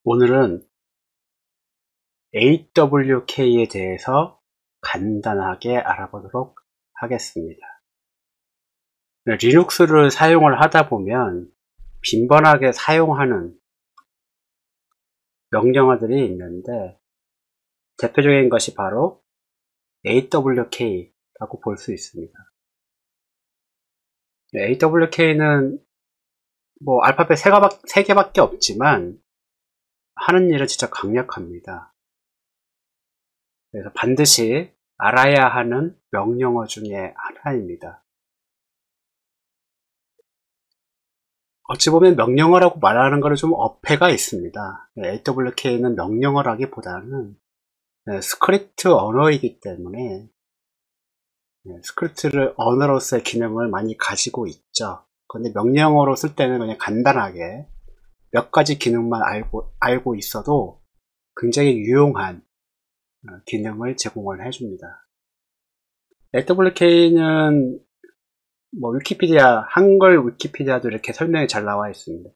오늘은 AWK에 대해서 간단하게 알아보도록 하겠습니다. 리눅스를 사용을 하다 보면 빈번하게 사용하는 명령어들이 있는데 대표적인 것이 바로 AWK라고 볼 수 있습니다. AWK는 알파벳 3개밖에 없지만 하는 일은 진짜 강력합니다. 그래서 반드시 알아야 하는 명령어 중에 하나입니다. 어찌 보면 명령어라고 말하는 것은 좀 어폐가 있습니다. AWK는 명령어라기보다는 스크립트 언어이기 때문에 스크립트 언어로서의 기능을 많이 가지고 있죠. 그런데 명령어로 쓸 때는 그냥 간단하게 몇 가지 기능만 알고 있어도 굉장히 유용한 기능을 제공을 해줍니다. AWK는 위키피디아, 한글 위키피디아도 이렇게 설명이 잘 나와 있습니다.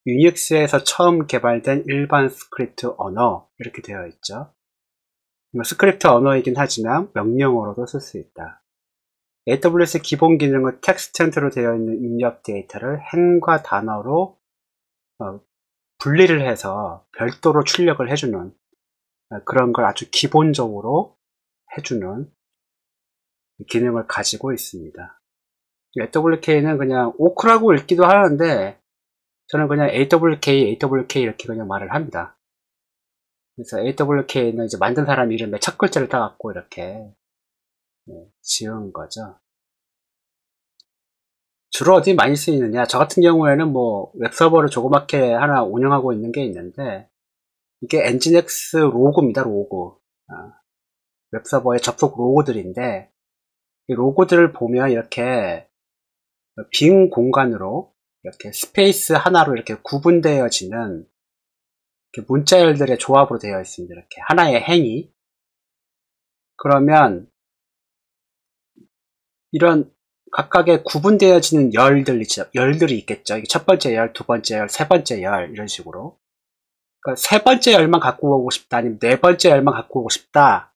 유닉스에서 처음 개발된 일반 스크립트 언어 이렇게 되어 있죠. 스크립트 언어이긴 하지만 명령어로도 쓸 수 있다. AWS 기본 기능은 텍스트로 되어 있는 입력 데이터를 행과 단어로 분리를 해서 별도로 출력을 해주는 그런 걸 아주 기본적으로 해주는 기능을 가지고 있습니다. AWK는 그냥 오크라고 읽기도 하는데 저는 그냥 AWK 이렇게 그냥 말을 합니다. 그래서 AWK는 이제 만든 사람 이름에 첫 글자를 따갖고 이렇게 지은 거죠. 주로 어디 많이 쓰이느냐? 저 같은 경우에는 웹서버를 조그맣게 하나 운영하고 있는 게 있는데 이게 엔진엑스 로고입니다. 로고. 웹서버의 접속 로고들인데 이 로고들을 보면 이렇게 빈 공간으로 이렇게 스페이스 하나로 이렇게 구분되어지는 이렇게 문자열들의 조합으로 되어 있습니다. 이렇게 하나의 행이. 그러면 이런 각각의 구분되어지는 열들이 있겠죠. 이게 첫 번째 열, 두 번째 열, 세 번째 열 이런 식으로. 그러니까 세 번째 열만 갖고 오고 싶다, 아니면 네 번째 열만 갖고 오고 싶다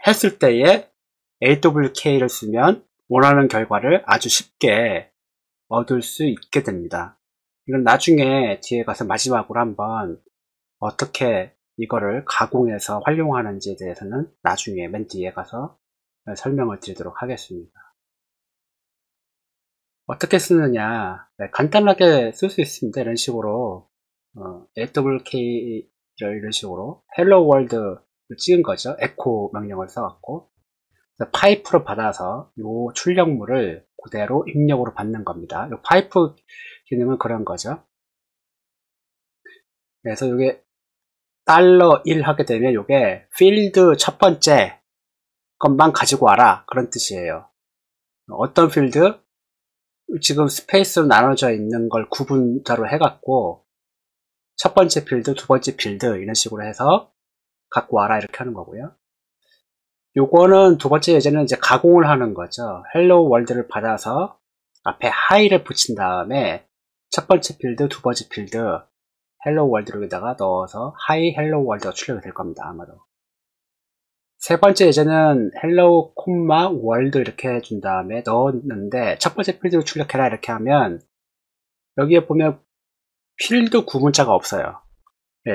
했을 때에 AWK를 쓰면 원하는 결과를 아주 쉽게 얻을 수 있게 됩니다. 이건 나중에 뒤에 가서 마지막으로 한번 어떻게 이거를 가공해서 활용하는지에 대해서는 나중에 맨 뒤에 가서 설명을 드리도록 하겠습니다. 어떻게 쓰느냐, 간단하게 쓸 수 있습니다. 이런 식으로 AWK를 이런 식으로 Hello World를 찍은 거죠. 에코 명령을 써갖고 파이프로 받아서 이 출력물을 그대로 입력으로 받는 겁니다. 이 파이프 기능은 그런 거죠. 그래서 이게 $1 하게 되면 이게 필드 첫 번째 것만 가지고 와라 그런 뜻이에요. 어떤 필드? 지금 스페이스로 나눠져 있는 걸 구분자로 해갖고 첫 번째 필드, 두 번째 필드 이런 식으로 해서 갖고 와라 이렇게 하는 거고요. 요거는 두 번째 예제는 이제 가공을 하는 거죠. 헬로 월드를 받아서 앞에 하이를 붙인 다음에 첫 번째 필드, 두 번째 필드 헬로 월드로다가 넣어서 하이 헬로 월드가 출력이 될 겁니다. 아마도. 세 번째 예제는 헬로 콤마 월드 이렇게 해준 다음에 넣었는데 첫 번째 필드로 출력해라 이렇게 하면 여기에 보면 필드 구문자가 없어요.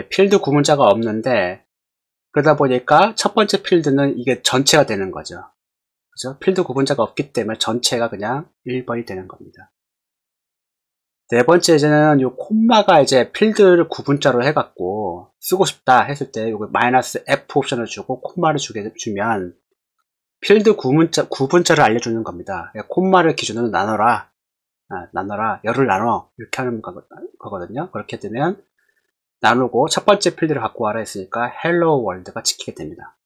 필드 구문자가 없는데 그러다 보니까 첫 번째 필드는 이게 전체가 되는 거죠. 그죠? 필드 구분자가 없기 때문에 전체가 그냥 1번이 되는 겁니다. 네 번째 예제는 이 콤마가 이제 필드를 구분자로 해갖고 쓰고 싶다 했을 때 요거 -F 옵션을 주고 콤마를 주면 필드 구분자를 알려주는 겁니다. 콤마를 기준으로 나눠라, 열을 나눠 이렇게 하는 거거든요. 그렇게 되면 나누고 첫 번째 필드를 갖고 와라 했으니까 헬로 월드가 지키게 됩니다.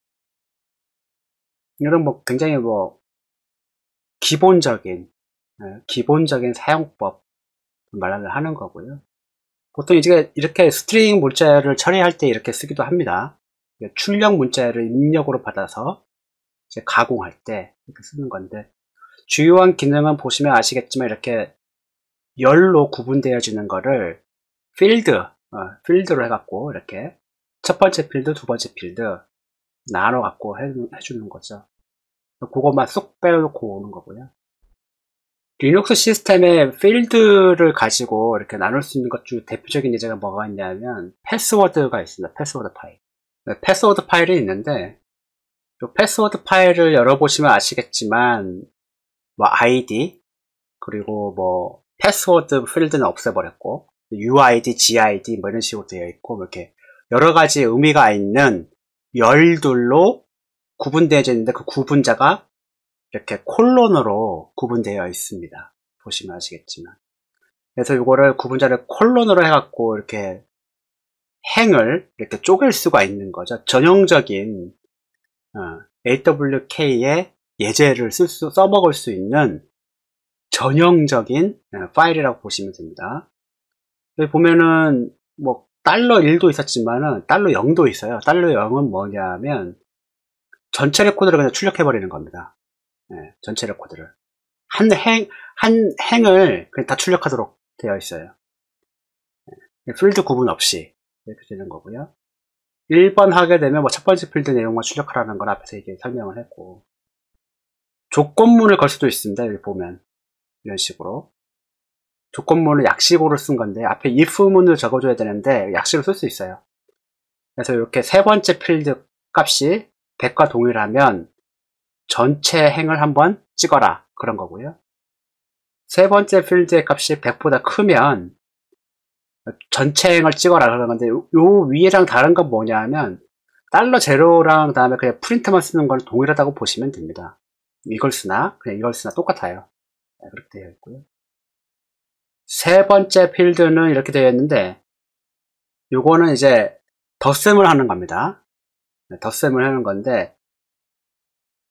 이런 굉장히 기본적인 사용법 말을 하는 거고요. 보통 이제 이렇게 스트링 문자를 처리할 때 이렇게 쓰기도 합니다. 출력 문자를 입력으로 받아서 이제 가공할 때 이렇게 쓰는 건데 주요한 기능은 보시면 아시겠지만 이렇게 열로 구분되어지는 거를 필드 필드로 해갖고 이렇게 첫 번째 필드, 두 번째 필드 나눠갖고 해주는 거죠. 그것만 쏙 빼놓고 오는 거고요. 리눅스 시스템에 필드를 가지고 이렇게 나눌 수 있는 것 중 대표적인 예제가 뭐가 있냐면 패스워드가 있습니다. 패스워드 파일. 패스워드 파일이 있는데 이 패스워드 파일을 열어보시면 아시겠지만 뭐 ID 그리고 뭐 패스워드 필드는 없애버렸고 UID, GID 뭐 이런 식으로 되어 있고 이렇게 여러 가지 의미가 있는 열들로 구분되어져 있는데 그 구분자가 이렇게 콜론으로 구분되어 있습니다. 보시면 아시겠지만. 그래서 이거를 구분자를 콜론으로 해갖고 이렇게 행을 이렇게 쪼갤 수가 있는 거죠. 전형적인 AWK의 예제를 써먹을 수 있는 전형적인 파일이라고 보시면 됩니다. 여기 보면은 뭐 $1도 있었지만은 $0도 있어요. $0은 뭐냐면 전체 레코드를 그냥 출력해버리는 겁니다. 전체 레코드를. 한 행을 그냥 다 출력하도록 되어 있어요. 필드 구분 없이 이렇게 되는 거고요. 1번 하게 되면 뭐 첫 번째 필드 내용만 출력하라는 걸 앞에서 이게 설명을 했고, 조건문을 걸 수도 있습니다. 여기 보면 이런 식으로 조건문을 약식으로 쓴 건데 앞에 if문을 적어줘야 되는데 약식으로 쓸 수 있어요. 그래서 이렇게 세 번째 필드 값이 100과 동일하면 전체 행을 한번 찍어라 그런 거고요. 세 번째 필드의 값이 100보다 크면 전체 행을 찍어라 그런 건데 요 위에랑 다른 건 뭐냐 하면 $0랑 다음에 그냥 프린트만 쓰는 건 동일하다고 보시면 됩니다. 이걸 쓰나 그냥 이걸 쓰나 똑같아요. 그렇게 되어 있고요. 세 번째 필드는 이렇게 되어 있는데 요거는 이제 덧셈을 하는 겁니다. 덧셈을 하는 건데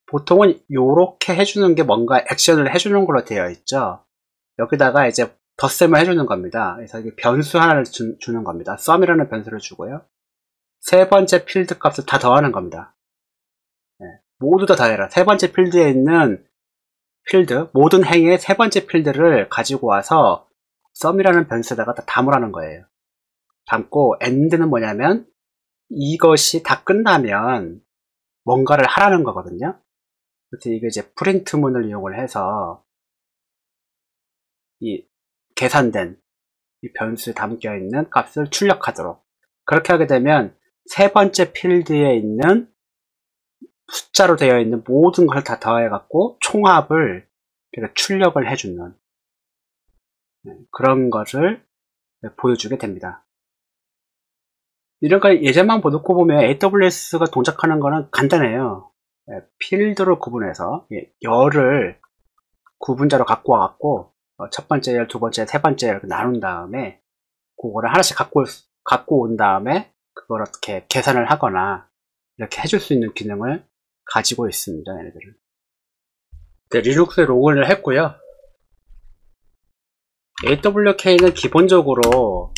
보통은 요렇게 해주는 게 뭔가 액션을 해주는 걸로 되어 있죠. 여기다가 이제 덧셈을 해주는 겁니다. 그래서 이게 변수 하나를 주는 겁니다. sum이라는 변수를 주고요. 세 번째 필드 값을 다 더하는 겁니다. 모두 다 더해라. 세 번째 필드에 있는 필드, 모든 행의 세 번째 필드를 가지고 와서 sum이라는 변수에다가 다 담으라는 거예요. 담고 end는 뭐냐면 이것이 다 끝나면 뭔가를 하라는 거거든요. 그래서 이게 이제 프린트문을 이용을 해서 이 계산된 이 변수에 담겨 있는 값을 출력하도록, 그렇게 하게 되면 세 번째 필드에 있는 숫자로 되어 있는 모든 걸 다 더해 갖고 총합을 출력을 해주는 그런 것을 보여주게 됩니다. 이런 거 예제만 놓고 보면 AWS가 동작하는 거는 간단해요. 필드로 구분해서 열을 구분자로 갖고 와갖고 첫 번째 열, 두 번째, 세 번째 이렇게 나눈 다음에 그거를 하나씩 갖고 온 다음에 그걸 어떻게 계산을 하거나 이렇게 해줄 수 있는 기능을 가지고 있습니다. 얘네들은. 네, 리눅스에 로그인을 했고요. AWK는 기본적으로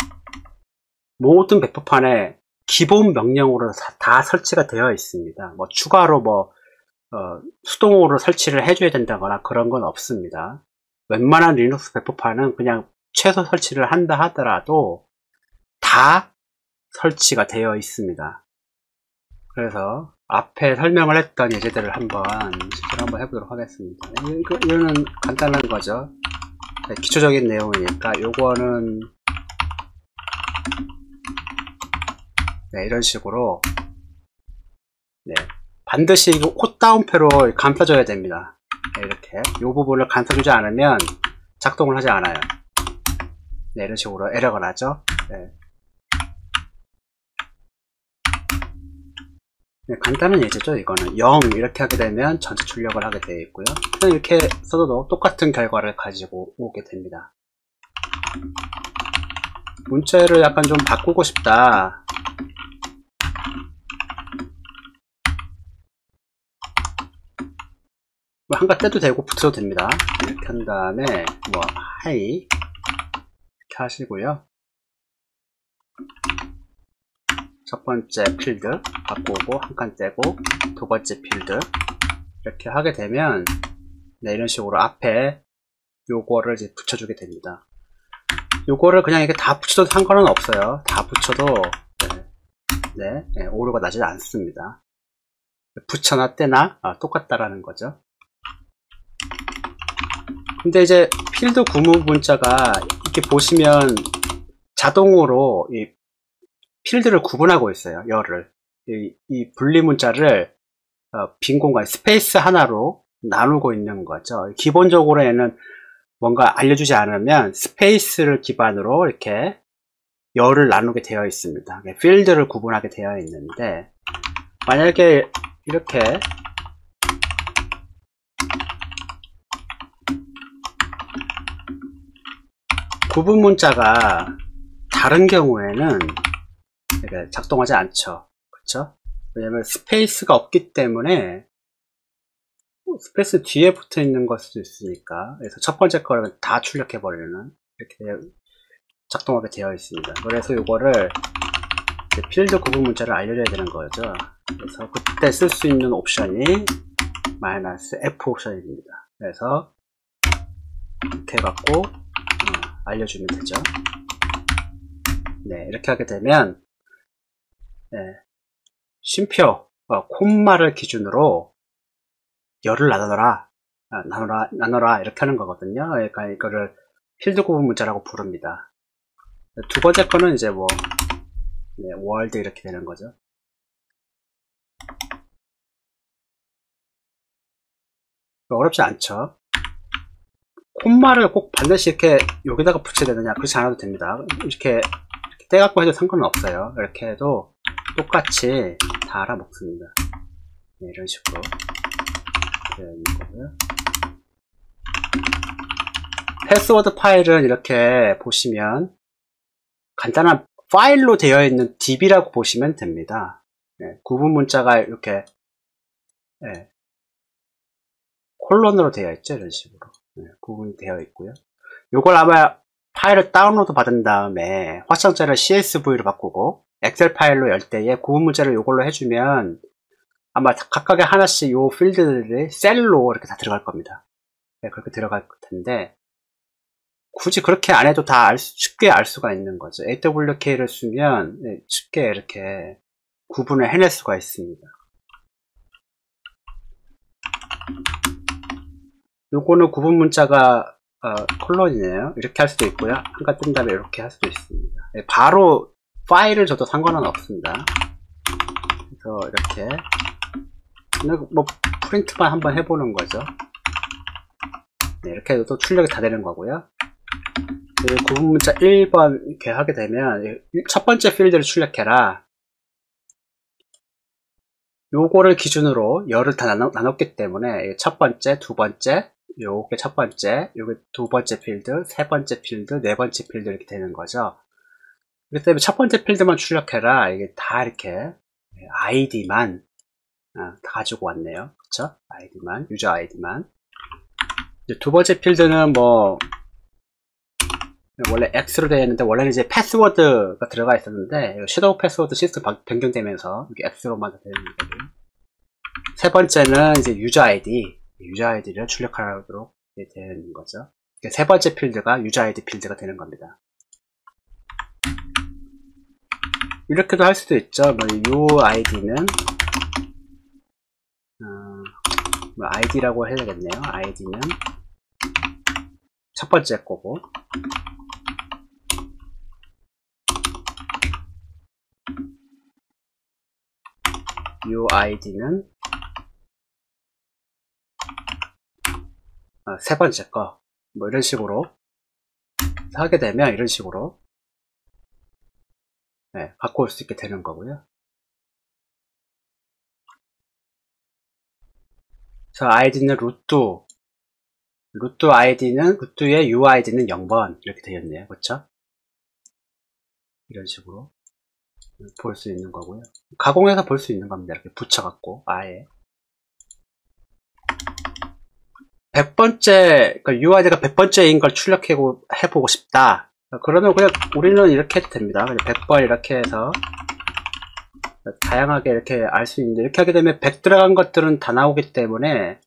모든 배포판에 기본 명령으로 다 설치가 되어 있습니다. 뭐 추가로 수동으로 설치를 해줘야 된다거나 그런 건 없습니다. 웬만한 리눅스 배포판은 그냥 최소 설치를 한다 하더라도 다 설치가 되어 있습니다. 그래서 앞에 설명을 했던 예제들을 실제로 해보도록 하겠습니다. 이거는 간단한 거죠. 기초적인 내용이니까 요거는 이런 식으로 반드시 이거 콧다운표로 감싸줘야 됩니다. 이렇게 이 부분을 감싸주지 않으면 작동을 하지 않아요. 이런 식으로 에러가 나죠. 간단한 예제죠. 이거는 0 이렇게 하게 되면 전체 출력을 하게 되어 있고요. 이렇게 써도 똑같은 결과를 가지고 오게 됩니다. 문자를 약간 좀 바꾸고 싶다. 한가 떼도 되고 붙여도 됩니다. 이렇게 한 다음에 하이 이렇게 하시고요. 첫 번째 필드 바꾸고 한 칸 떼고 두 번째 필드 이렇게 하게 되면 이런 식으로 앞에 요거를 이제 붙여주게 됩니다. 요거를 그냥 이렇게 다 붙여도 상관은 없어요. 다 붙여도 오류가 나지 않습니다. 붙여나 떼나 똑같다라는 거죠. 근데 이제 필드 구문 문자가 이렇게 보시면 자동으로 이 필드를 구분하고 있어요. 열을 이 분리 문자를 빈 공간 스페이스 하나로 나누고 있는 거죠. 기본적으로 얘는 뭔가 알려주지 않으면 스페이스를 기반으로 이렇게 열을 나누게 되어 있습니다. 필드를 구분하게 되어 있는데, 만약에 이렇게 구분 문자가 다른 경우에는 이렇게 작동하지 않죠. 그렇죠? 왜냐면 스페이스가 없기 때문에 스페이스 뒤에 붙어 있는 걸 수도 있으니까. 그래서 첫 번째 거를 다 출력해 버리는 이렇게 작동하게 되어 있습니다. 그래서 이거를 필드 구분 문자를 알려줘야 되는 거죠. 그래서 그때 쓸 수 있는 옵션이 -F 옵션입니다. 그래서 이렇게 해갖고 알려주면 되죠. 네, 이렇게 하게 되면 쉼표 콤마를 기준으로 열을 나눠라 이렇게 하는 거거든요. 그러니까 이거를 필드 구분 문자라고 부릅니다. 두 번째 거는 이제 뭐 월드 이렇게 되는 거죠. 어렵지 않죠. 콤마를 꼭 반드시 이렇게 여기다가 붙여야 되느냐, 그렇지 않아도 됩니다. 이렇게 떼갖고 해도 상관은 없어요. 이렇게 해도 똑같이 다 알아먹습니다. 네, 이런 식으로 되어 있는 거고요. 패스워드 파일은 이렇게 보시면 간단한 파일로 되어 있는 db라고 보시면 됩니다. 구분 문자가 이렇게 콜론으로 되어 있죠. 이런 식으로 구분이 되어 있고요. 요걸 아마 파일을 다운로드 받은 다음에 확장자를 CSV로 바꾸고 엑셀 파일로 열 때에 구분 문자를 요걸로 해주면 아마 각각의 하나씩 요 필드들이 셀로 이렇게 다 들어갈 겁니다. 그렇게 들어갈 텐데 굳이 그렇게 안 해도 다 쉽게 알 수가 있는 거죠. AWK를 쓰면 쉽게 이렇게 구분을 해낼 수가 있습니다. 요거는 구분 문자가 콜론이네요. 이렇게 할 수도 있고요. 한가 뜬 다음에 이렇게 할 수도 있습니다. 바로 파일을 줘도 상관은 없습니다. 그래서 이렇게 뭐 프린트만 한번 해보는 거죠. 네, 이렇게 해도 또 출력이 다 되는 거고요. 구분 문자 1번 이렇게 하게 되면 첫 번째 필드를 출력해라. 요거를 기준으로 열을 다 나눴기 때문에 첫 번째, 두 번째, 요게 첫 번째, 요게 두 번째 필드, 세 번째 필드, 네 번째 필드 이렇게 되는 거죠. 그렇기 때문에 첫 번째 필드만 출력해라. 이게 다 이렇게 아이디만 다 가지고 왔네요. 그쵸? 아이디만, 유저 아이디만. 이제 두 번째 필드는 뭐 원래 X로 되어 있는데 원래는 이제 패스워드가 들어가 있었는데 섀도우 패스워드 시스템 변경되면서 이게 X로만 되는 거고요. 세 번째는 이제 유저 아이디를 출력하도록 되는 거죠. 세 번째 필드가 유저 아이디 필드가 되는 겁니다. 이렇게도 할 수도 있죠. 요 아이디는 아이디라고 해야겠네요. 아이디는 첫 번째 거고 요 아이디는 세 번째 거 뭐 이런 식으로 하게 되면 이런 식으로 바꿀 수 있게 되는 거고요. 저 아이디는 루트 아이디는 루트의 UID는 0번 이렇게 되었네요. 그렇죠? 이런 식으로 볼 수 있는 거고요. 가공해서 볼 수 있는 겁니다. 이렇게 붙여갖고 아예 100번째 그러니까 UID가 100번째인 걸 출력해보고 싶다. 그러면 그냥 우리는 이렇게 해도 됩니다. 그냥 100번 이렇게 해서 다양하게 이렇게 알 수 있는데 이렇게 하게 되면 100 들어간 것들은 다 나오기 때문에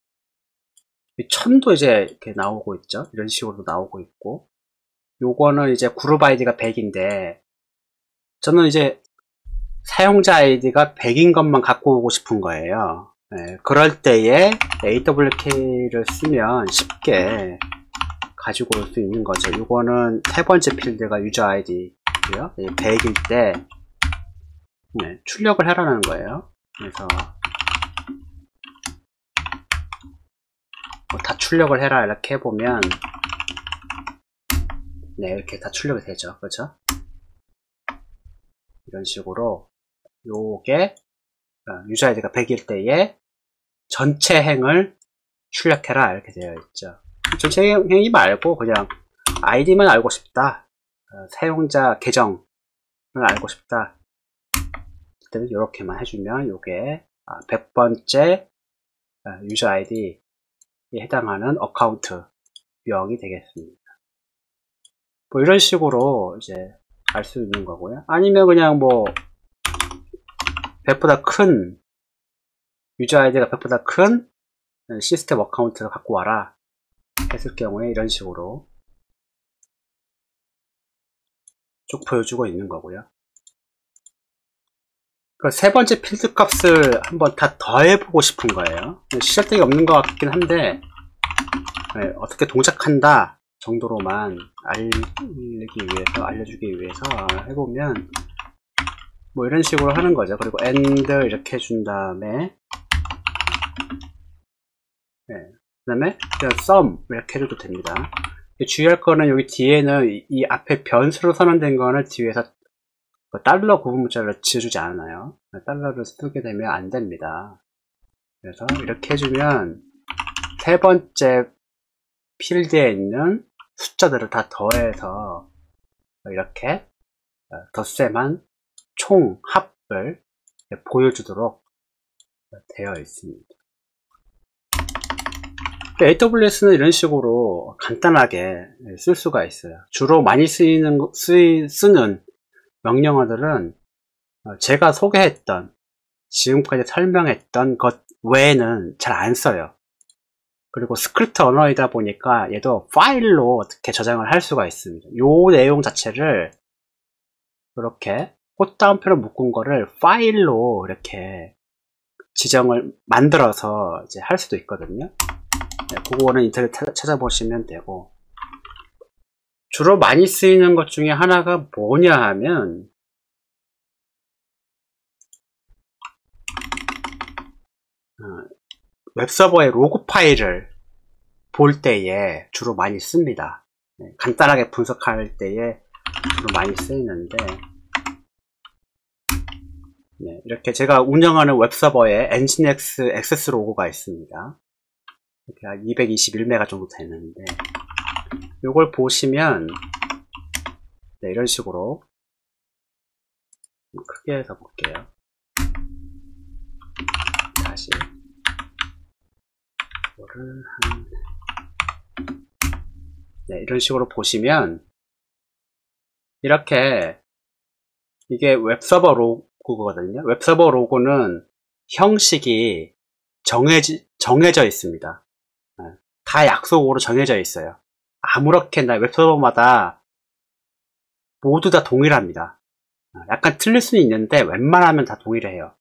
1000도 이제 이렇게 나오고 있죠. 이런 식으로 나오고 있고 요거는 이제 그룹 아이디가 100인데 저는 이제 사용자 아이디가 100인 것만 갖고 오고 싶은 거예요. 네, 그럴 때에 AWK를 쓰면 쉽게 가지고 올 수 있는 거죠. 요거는 세 번째 필드가 유저 아이디고요. 100일 때 네, 출력을 하라는 거예요. 그래서 뭐 다 출력을 해라 이렇게 해보면 네, 이렇게 다 출력이 되죠. 그렇죠? 이런 식으로 요게 유저 아이디가 100일 때에 전체 행을 출력해라 이렇게 되어 있죠. 전체 행이 말고 그냥 아이디만 알고 싶다, 사용자 계정을 알고 싶다 그때는 이렇게만 해주면 요게 100번째 유저 아이디에 해당하는 어카운트 유형이 되겠습니다. 뭐 이런 식으로 이제 알 수 있는 거고요. 아니면 그냥 뭐 100보다 큰 유저 아이디가 100보다 큰 시스템 어카운트를 갖고 와라 했을 경우에 이런 식으로 쭉 보여주고 있는 거고요. 그 세 번째 필드 값을 한번 다 더해보고 싶은 거예요. 시작되기 없는 것 같긴 한데 네, 어떻게 동작한다 정도로만 알려주기 위해서 해보면 뭐 이런 식으로 하는 거죠. 그리고 AND 이렇게 해준 다음에 네, 그 다음에 sum 이렇게 해줘도 됩니다. 주의할 거는 여기 뒤에는 이 앞에 변수로 선언된 거는 뒤에서 달러 구분 문자를 지어주지 않아요. 달러를 쓰게 되면 안 됩니다. 그래서 이렇게 해주면 세 번째 필드에 있는 숫자들을 다 더해서 이렇게 덧셈한 총 합을 보여주도록 되어 있습니다. AWS는 이런 식으로 간단하게 쓸 수가 있어요. 주로 많이 쓰는 명령어들은 제가 소개했던 지금까지 설명했던 것 외에는 잘 안 써요. 그리고 스크립트 언어이다 보니까 얘도 파일로 어떻게 저장을 할 수가 있습니다. 요 내용 자체를 이렇게 꽃다운표로 묶은 거를 파일로 이렇게 지정을 만들어서 이제 할 수도 있거든요. 네, 그거는 인터넷 찾아보시면 되고, 주로 많이 쓰이는 것 중에 하나가 뭐냐 하면 웹서버의 로그 파일을 볼 때에 주로 많이 씁니다. 네, 간단하게 분석할 때에 주로 많이 쓰이는데 네, 이렇게 제가 운영하는 웹서버에 엔진엑스 액세스 로그가 있습니다. 이렇게 한 221메가 정도 되는데 이걸 보시면 네, 이런 식으로 크게 해서 볼게요. 다시 이거를 네, 이런 식으로 보시면 이렇게 이게 웹서버 로고거든요. 웹서버 로고는 형식이 정해져 있습니다. 다 약속으로 정해져 있어요. 아무렇게나 웹서버마다 모두 다 동일합니다. 약간 틀릴 수는 있는데 웬만하면 다 동일해요.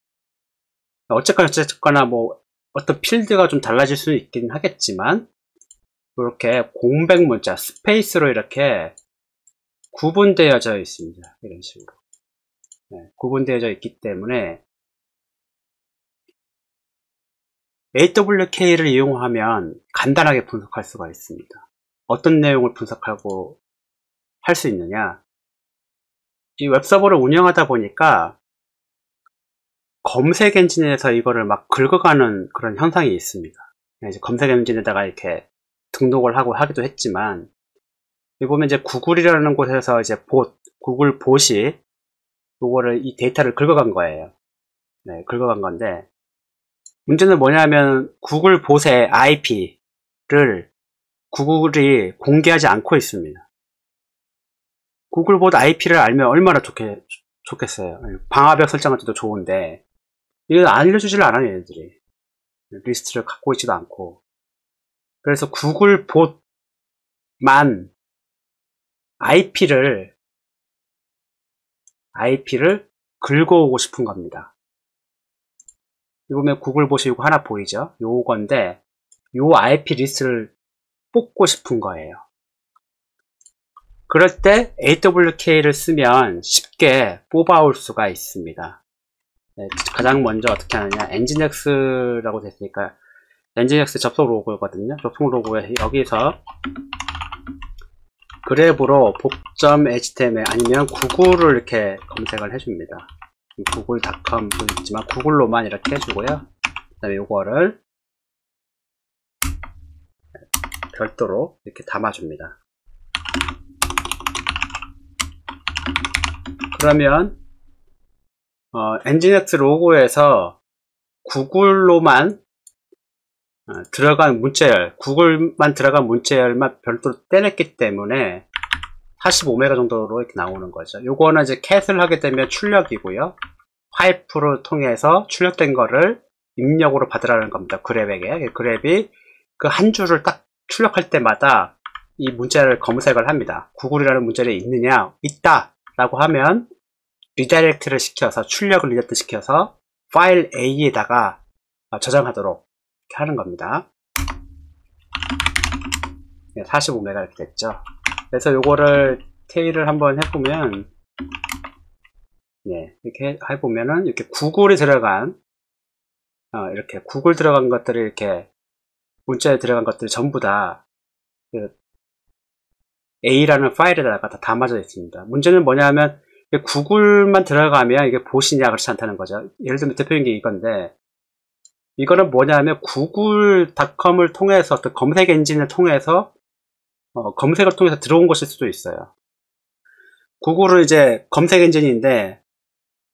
어쨌거나 뭐 어떤 필드가 좀 달라질 수는 있긴 하겠지만 이렇게 공백 문자 스페이스로 이렇게 구분되어져 있습니다. 이런 식으로 네, 구분되어져 있기 때문에 AWK를 이용하면 간단하게 분석할 수가 있습니다. 어떤 내용을 분석하고 할 수 있느냐, 이 웹서버를 운영하다 보니까 검색 엔진에서 이거를 막 긁어가는 그런 현상이 있습니다. 이제 검색 엔진에다가 이렇게 등록을 하고 하기도 했지만, 여기 보면 이제 구글이라는 곳에서 이제 구글 봇이 이거를 이 데이터를 긁어간 거예요. 네, 긁어간 건데, 문제는 뭐냐면 구글 봇의 IP를 구글이 공개하지 않고 있습니다. 구글 봇 IP를 알면 얼마나 좋겠어요. 방화벽 설정할 때도 좋은데 이건 알려주질 않아요. 얘네들이 리스트를 갖고 있지도 않고. 그래서 구글 봇만 IP를 긁어오고 싶은 겁니다. 이거 보면 구글 보시고 하나 보이죠? 요건데 요 IP 리스트를 뽑고 싶은 거예요. 그럴 때 AWK를 쓰면 쉽게 뽑아올 수가 있습니다. 네, 가장 먼저 어떻게 하느냐, 엔진엑스라고 됐으니까 엔진엑스 접속 로고거든요. 접속 로고에 여기서 그래프로 복.html 아니면 구글을 이렇게 검색을 해줍니다. 구글.com도 있지만 구글로만 이렇게 해주고요. 그 다음에 요거를 별도로 이렇게 담아줍니다. 그러면 엔진엑스 로고에서 구글로만 들어간 문자열, 구글만 들어간 문자열만 별도로 떼냈기 때문에 45메가 정도로 이렇게 나오는 거죠. 요거는 이제 캣을 하게 되면 출력이고요. 파이프를 통해서 출력된 거를 입력으로 받으라는 겁니다. 그랩에게. 그랩이 그 한 줄을 딱 출력할 때마다 이 문자를 검색을 합니다. 구글이라는 문자열이 있느냐? 있다! 라고 하면 리다이렉트를 시켜서, 출력을 리다이렉트 시켜서 파일 A에다가 저장하도록 이렇게 하는 겁니다. 45메가 이렇게 됐죠. 그래서 요거를 테일을 한번 해보면, 네, 이렇게 해보면은 이렇게 구글이 들어간, 이렇게 구글 들어간 것들이 이렇게 문자에 들어간 것들이 전부 다 그 A라는 파일에다가 다 담아져 있습니다. 문제는 뭐냐면 구글만 들어가면 이게 보시냐 그렇지 않다는 거죠. 예를 들면 대표적인 게 이건데, 이거는 뭐냐면 구글.com을 통해서, 어떤 검색 엔진을 통해서 검색을 통해서 들어온 것일 수도 있어요. 구글은 이제 검색 엔진인데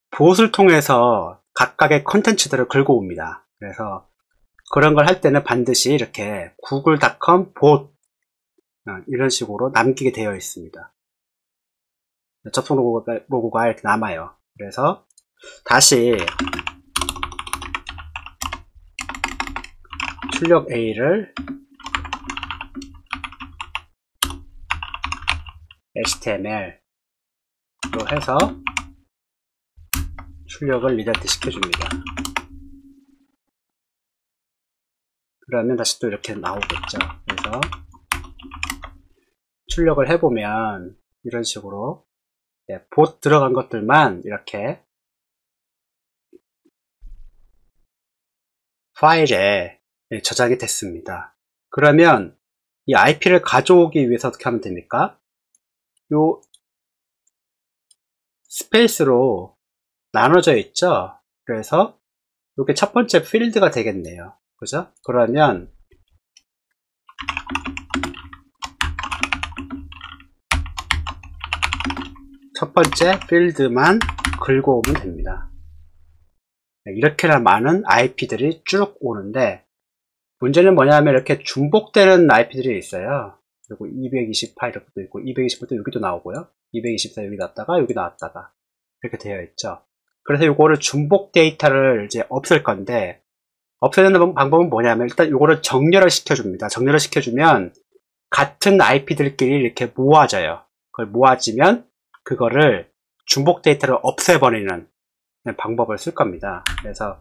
봇을 통해서 각각의 컨텐츠들을 긁어옵니다. 그래서 그런 걸 할 때는 반드시 이렇게 구글.com 봇 이런 식으로 남기게 되어 있습니다. 접속 로고가 이렇게 남아요. 그래서 다시 출력 A를 HTML로 해서 출력을 리다이렉트 시켜줍니다. 그러면 다시 또 이렇게 나오겠죠. 그래서 출력을 해보면 이런 식으로 봇 들어간 것들만 이렇게 파일에 저장이 됐습니다. 그러면 이 IP를 가져오기 위해서 어떻게 하면 됩니까? 요 스페이스로 나눠져 있죠. 그래서 이게 첫 번째 필드가 되겠네요. 그죠? 그러면 첫 번째 필드만 긁어오면 됩니다. 이렇게나 많은 IP들이 쭉 오는데, 문제는 뭐냐면 이렇게 중복되는 IP들이 있어요. 그리고 228 이렇게도 있고, 228도 여기도 나오고요. 224 여기 나왔다가 여기 나왔다가 이렇게 되어 있죠. 그래서 이거를 중복 데이터를 이제 없앨 건데, 없애는 방법은 뭐냐면 일단 이거를 정렬을 시켜줍니다. 정렬을 시켜주면 같은 IP들끼리 이렇게 모아져요. 그걸 모아지면 그거를 중복 데이터를 없애버리는 방법을 쓸 겁니다. 그래서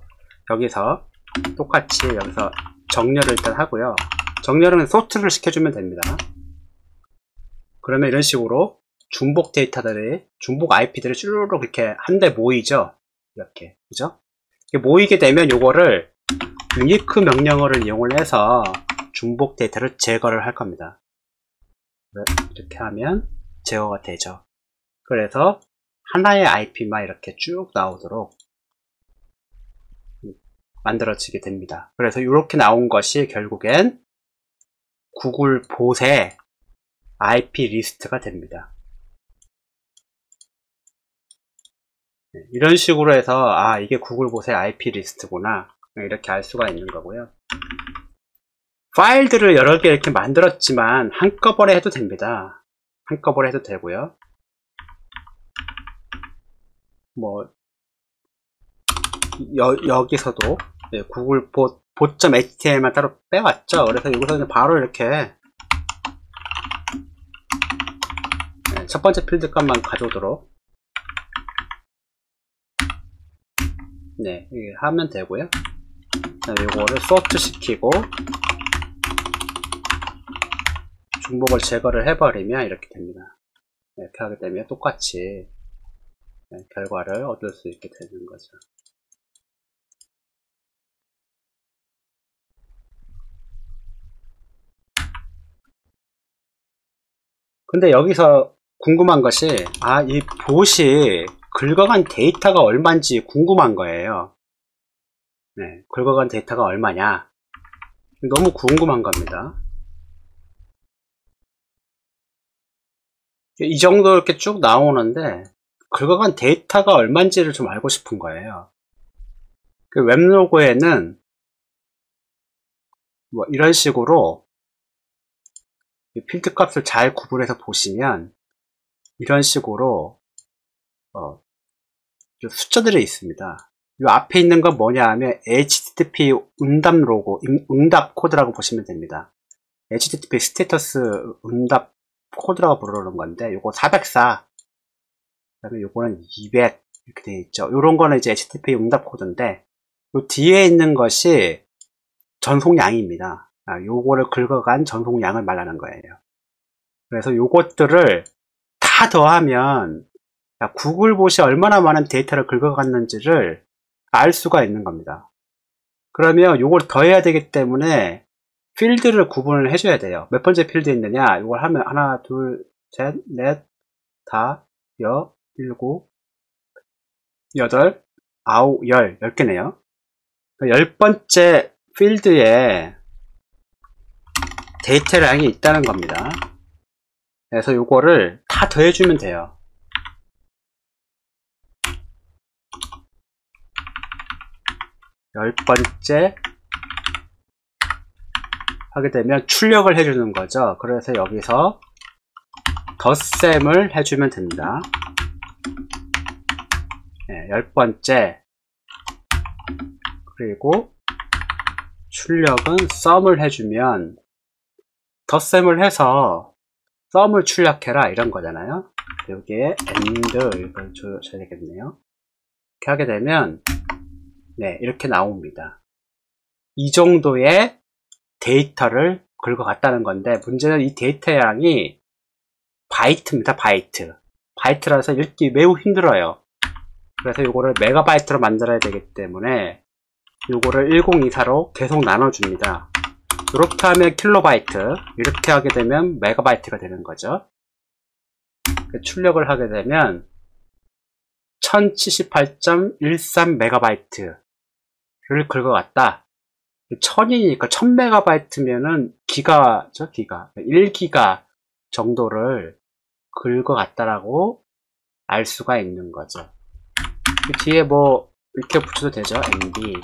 여기서 똑같이 여기서 정렬을 일단 하고요. 정렬은 소트를 시켜주면 됩니다. 그러면 이런 식으로 중복 데이터들이, 중복 IP들이 쭈르륵 이렇게 한데 모이죠. 이렇게, 그죠? 이렇게 모이게 되면 요거를 유니크 명령어를 이용을 해서 중복 데이터를 제거를 할 겁니다. 이렇게 하면 제거가 되죠. 그래서 하나의 IP만 이렇게 쭉 나오도록 만들어지게 됩니다. 그래서 이렇게 나온 것이 결국엔 구글 봇의 IP 리스트가 됩니다. 이런 식으로 해서 이게 구글 봇의 IP 리스트구나 이렇게 알 수가 있는 거고요. 파일들을 여러 개 이렇게 만들었지만 한꺼번에 해도 됩니다. 한꺼번에 해도 되고요. 뭐 여기서도 구글 봇.html만 따로 빼왔죠. 그래서 여기서 그냥 바로 이렇게 첫 번째 필드 값만 가져오도록 네, 이렇게 하면 되고요. 이거를 소트 시키고 중복을 제거를 해버리면 이렇게 됩니다. 이렇게 하게 되면 똑같이 결과를 얻을 수 있게 되는 거죠. 근데 여기서 궁금한 것이 이 봇이 긁어간 데이터가 얼마인지 궁금한 거예요. 네, 긁어간 데이터가 얼마냐 너무 궁금한 겁니다. 이 정도 이렇게 쭉 나오는데 긁어간 데이터가 얼마인지를 좀 알고 싶은 거예요. 그 웹로그에는 뭐 이런 식으로 필드 값을 잘 구분해서 보시면 이런 식으로 숫자들이 있습니다. 이 앞에 있는 건 뭐냐 하면 HTTP 응답 로고, 응답 코드라고 보시면 됩니다. HTTP 스테이터스 응답 코드라고 부르는 건데 요거 404, 그 다음에 요거는 200 이렇게 되어 있죠. 요런 거는 이제 HTTP 응답 코드인데 요 뒤에 있는 것이 전송량입니다. 요거를 긁어간 전송량을 말하는 거예요. 그래서 요것들을 다 더하면 구글봇이 얼마나 많은 데이터를 긁어갔는지를 알 수가 있는 겁니다. 그러면 요걸 더해야 되기 때문에 필드를 구분을 해줘야 돼요. 몇 번째 필드에 있느냐 이걸 하면 하나 둘 셋 넷 다 여 일곱 여덟 아홉 열 10개네요. 10번째 필드에 데이터량이 있다는 겁니다. 그래서 요거를 다 더해주면 돼요. 열 번째 하게 되면 출력을 해주는 거죠. 그래서 여기서 덧셈을 해주면 됩니다. 네, 10번째 그리고 출력은 썸을 해주면 덧셈을 해서 썸을 출력해라 이런 거잖아요. 여기에 AND 이걸 줘야 되겠네요. 이렇게 하게 되면 네, 이렇게 나옵니다. 이 정도의 데이터를 긁어갔다는 건데 문제는 이 데이터 양이 바이트입니다. 바이트라서 읽기 매우 힘들어요. 그래서 이거를 메가바이트로 만들어야 되기 때문에 이거를 1024로 계속 나눠줍니다. 이렇게 하면 킬로바이트, 이렇게 하게 되면 메가바이트가 되는 거죠. 출력을 하게 되면 1078.13 메가바이트를 긁어갔다. 1000이니까 1000메가바이트면은 기가죠, 기가. 1기가 정도를 긁어갔다라고 알 수가 있는 거죠. 그 뒤에 뭐 이렇게 붙여도 되죠. MB,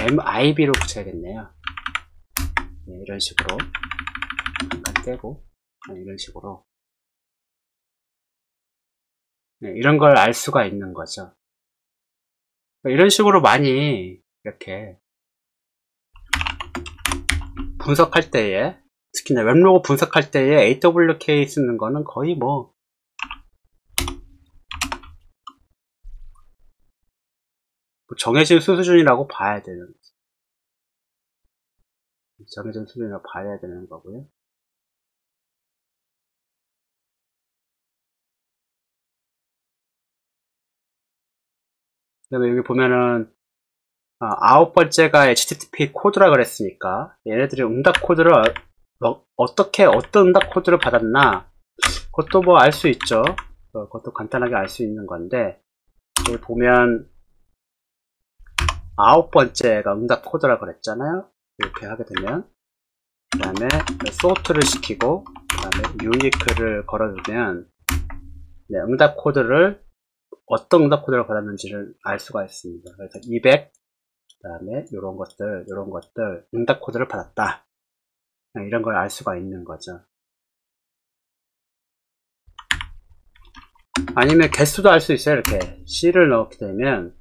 MIB로 붙여야겠네요. 네, 이런 식으로 잠깐 떼고 이런 식으로 네, 이런 걸 알 수가 있는 거죠. 이런 식으로 많이 이렇게 분석할 때에 특히나 웹로그 분석할 때에 AWK 쓰는 거는 거의 뭐 정해진 수준이라고 봐야 되는 정해진 수준이라고 봐야 되는 거고요. 그 다음에 여기 보면은 9번째가 HTTP 코드라 그랬으니까 얘네들이 응답 코드를 어떤 응답 코드를 받았나 그것도 뭐 알 수 있죠. 그것도 간단하게 알 수 있는 건데 여기 보면 9번째가 응답 코드라 그랬잖아요. 이렇게 하게 되면 그 다음에 소트를 시키고 그 다음에 유니크를 걸어두면 네, 응답 코드를 어떤 응답 코드를 받았는지를 알 수가 있습니다. 그래서 200 그 다음에 이런 것들 응답 코드를 받았다. 이런 걸 알 수가 있는 거죠. 아니면 개수도 알 수 있어요. 이렇게 C를 넣게 되면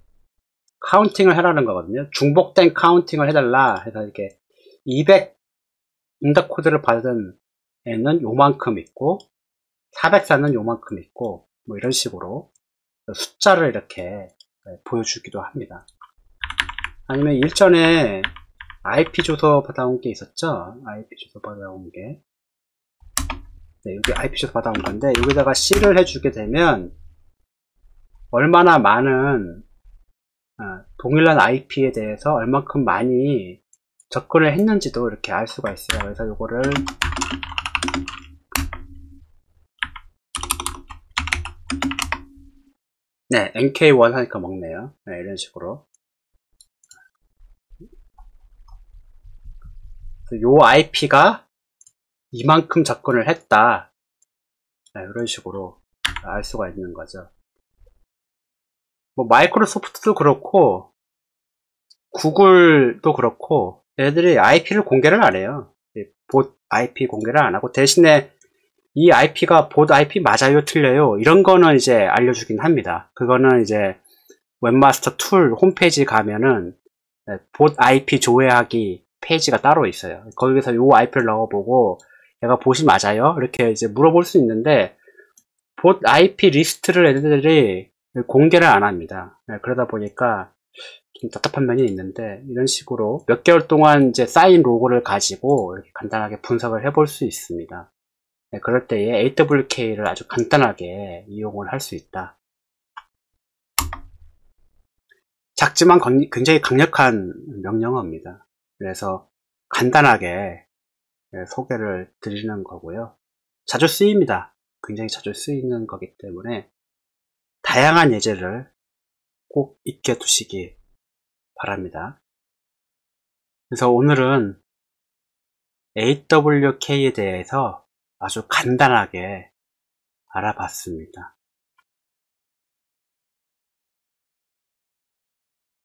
카운팅을 해라는 거거든요. 중복된 카운팅을 해달라 해서 이렇게 200 응답 코드를 받은 애는 요만큼 있고 404는 요만큼 있고, 뭐 이런 식으로 숫자를 이렇게 보여주기도 합니다. 아니면 일전에 IP 주소 받아온 게 있었죠? IP 주소 받아온 게. 네, 여기 IP 주소 받아온 건데, 여기다가 C를 해주게 되면, 얼마나 많은, 동일한 IP에 대해서 얼만큼 많이 접근을 했는지도 이렇게 알 수가 있어요. 그래서 요거를, 네, NK1 하니까 먹네요. 네, 이런 식으로. 요 IP가 이만큼 접근을 했다. 네, 이런 식으로 알 수가 있는 거죠. 뭐 마이크로소프트도 그렇고 구글도 그렇고 얘들이 IP를 공개를 안 해요. 봇 IP 공개를 안 하고 대신에 이 IP가 봇 IP 맞아요 틀려요 이런 거는 이제 알려주긴 합니다. 그거는 이제 웹마스터 툴 홈페이지 가면은 봇 IP 조회하기 페이지가 따로 있어요. 거기서 요 IP를 넣어보고 얘가 봇이 맞아요? 이렇게 이제 물어볼 수 있는데 봇 IP 리스트를 애들이 공개를 안 합니다. 그러다 보니까 좀 답답한 면이 있는데 이런 식으로 몇 개월 동안 이제 쌓인 로고를 가지고 이렇게 간단하게 분석을 해볼 수 있습니다. 그럴 때에 AWK를 아주 간단하게 이용을 할 수 있다. 작지만 굉장히 강력한 명령어입니다. 그래서 간단하게 소개를 드리는 거고요. 자주 쓰입니다. 굉장히 자주 쓰이는 거기 때문에 다양한 예제를 꼭 익혀 두시기 바랍니다. 그래서 오늘은 AWK에 대해서 아주 간단하게 알아봤습니다.